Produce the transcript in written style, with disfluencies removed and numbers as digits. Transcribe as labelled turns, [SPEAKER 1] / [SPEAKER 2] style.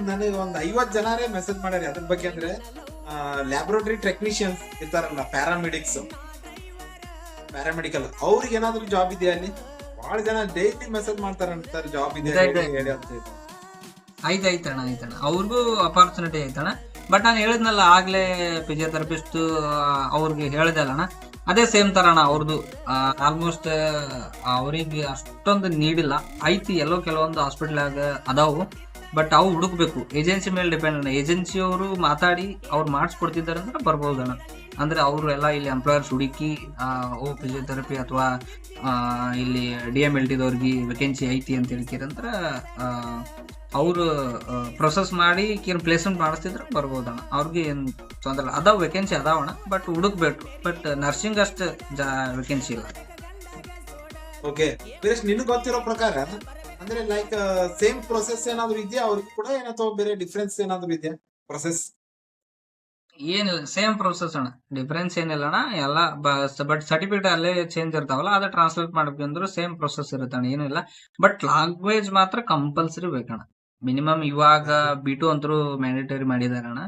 [SPEAKER 1] ನನಗೆ ಒಂದ್ 50 ಜನರೇ ಮೆಸೇಜ್ ಮಾಡ್ಯಾರ ಅದ್ರ ಬಗ್ಗೆ. ಅಂದ್ರೆ ಲ್ಯಾಬ್ರೋಟರಿ ಟೆಕ್ನಿಷಿಯನ್ಸ್ ಇರ್ತಾರಲ್ಲ, ಪ್ಯಾರಾಮೆಡಿಕಲ್, ಅವ್ರಿಗೆ ಏನಾದ್ರು ಜಾಬ್ ಇದೆಯಾ ಅಲ್ಲಿ? ಬಹಳ ಜನ ಡೈಲಿ ಮೆಸೇಜ್ ಮಾಡ್ತಾರಂತಾರೆ ಜಾಬ್ ಇದೆ ಹೇಳಿ ಅಂತ.
[SPEAKER 2] ಐತಣ್ಣ ಅವ್ರಿಗೂ ಅಪಾರ್ಚುನಿಟಿ ಐತಣ್ಣ. ಬಟ್ ನಾನು ಹೇಳಿದ್ನಲ್ಲ ಆಗ್ಲೇ ಫಿಸಿಯೋಥೆರಪಿಸ್ಟ್ ಅವ್ರಿಗೆ ಹೇಳ್ದಲ್ಲಣ್ಣ, ಅದೇ ಸೇಮ್ ತರ ಅಣ್ಣ ಅವ್ರದ್ದು. ಆಲ್ಮೋಸ್ಟ್ ಅವ್ರಿಗೆ ಅಷ್ಟೊಂದು ನೀಡಿಲ್ಲ, ಐತಿ ಎಲ್ಲೋ ಕೆಲವೊಂದು ಹಾಸ್ಪಿಟಲ್ ಅದಾವು. ಬಟ್ ಅವು ಹುಡುಕ್ಬೇಕು, ಏಜೆನ್ಸಿ ಮೇಲೆ ಡಿಪೆಂಡ್ ಅಣ್ಣ. ಏಜೆನ್ಸಿ ಅವರು ಮಾತಾಡಿ ಅವ್ರು ಮಾಡಿಸ್ಕೊಡ್ತಿದ್ದಾರೆ ಅಂದ್ರೆ ಬರ್ಬೋದಣ್ಣ. ಅಂದ್ರೆ ಅವರು ಎಲ್ಲ ಇಲ್ಲಿ ಎಂಪ್ಲಾಯರ್ಸ್ ಹುಡುಕಿ ಫಿಸಿಯೋಥೆರಪಿ ಅಥವಾ ಇಲ್ಲಿ DMLT-ದವ್ರಿಗೆ ವೇಕೆನ್ಸಿ ಐತಿ ಅಂತ ಹೇಳ್ಕಿರಂದ್ರ ಅವರು ಪ್ರೊಸೆಸ್ ಮಾಡಿ ಪ್ಲೇಸ್ಮೆಂಟ್ ಮಾಡಿಸ್ತಿದ್ರೆ ಬರ್ಬೋದಣ್ಣ. ಅವ್ರಿಗೆ ಏನ್ ತೊಂದ್ರೆ ಅದಾವ, ವೇಕೆನ್ಸಿ ಅದಾವಣ್ಣ, ಬಟ್ ಹುಡುಕ್ಬೇಕು. ಬಟ್ ನರ್ಸಿಂಗ್ ಅಷ್ಟು ವೇಕೆನ್ಸಿ ಇಲ್ಲ.
[SPEAKER 1] ಓಕೆ ವೀರೇಶ್, ನಿನಗೆ ಗೊತ್ತಿರೋ ಪ್ರಕಾರ ಅಂದ್ರೆ ಲೈಕ್ ಸೇಮ್ ಪ್ರೊಸೆಸ್ ಏನಾದ್ರು ಇದೆಯಾ ಅವ್ರಿಗೆ ಕೂಡ, ಅಥವಾ ಬೇರೆ ಡಿಫ್ರೆನ್ಸ್ ಏನಾದ್ರು ಇದೆಯಾ ಪ್ರೊಸೆಸ್?
[SPEAKER 2] ಏನಿಲ್ಲ, ಸೇಮ್ ಪ್ರೊಸೆಸ್ ಅಣ್ಣ, ಡಿಫ್ರೆನ್ಸ್ ಏನಿಲ್ಲ ಅಣ್ಣ. ಎಲ್ಲ ಬಟ್ ಸರ್ಟಿಫಿಕೇಟ್ ಅಲ್ಲೇ ಚೇಂಜ್ ಇರ್ತಾವಲ್ಲ, ಅದೇ ಟ್ರಾನ್ಸ್ಲೇಟ್ ಮಾಡ್ಬೇಕಂದ್ರೆ ಸೇಮ್ ಪ್ರೊಸೆಸ್ ಇರುತ್ತೆ ಅಣ್ಣ, ಏನಿಲ್ಲ. ಬಟ್ ಲ್ಯಾಂಗ್ವೇಜ್ ಮಾತ್ರ ಕಂಪಲ್ಸರಿ ಬೇಕಣ್ಣ. ಮಿನಿಮಮ್ ಇವಾಗ B2 ಅಂತೂ ಮ್ಯಾಂಡೇಟರಿ ಮಾಡಿದಾರೆ ಅಣ್ಣ.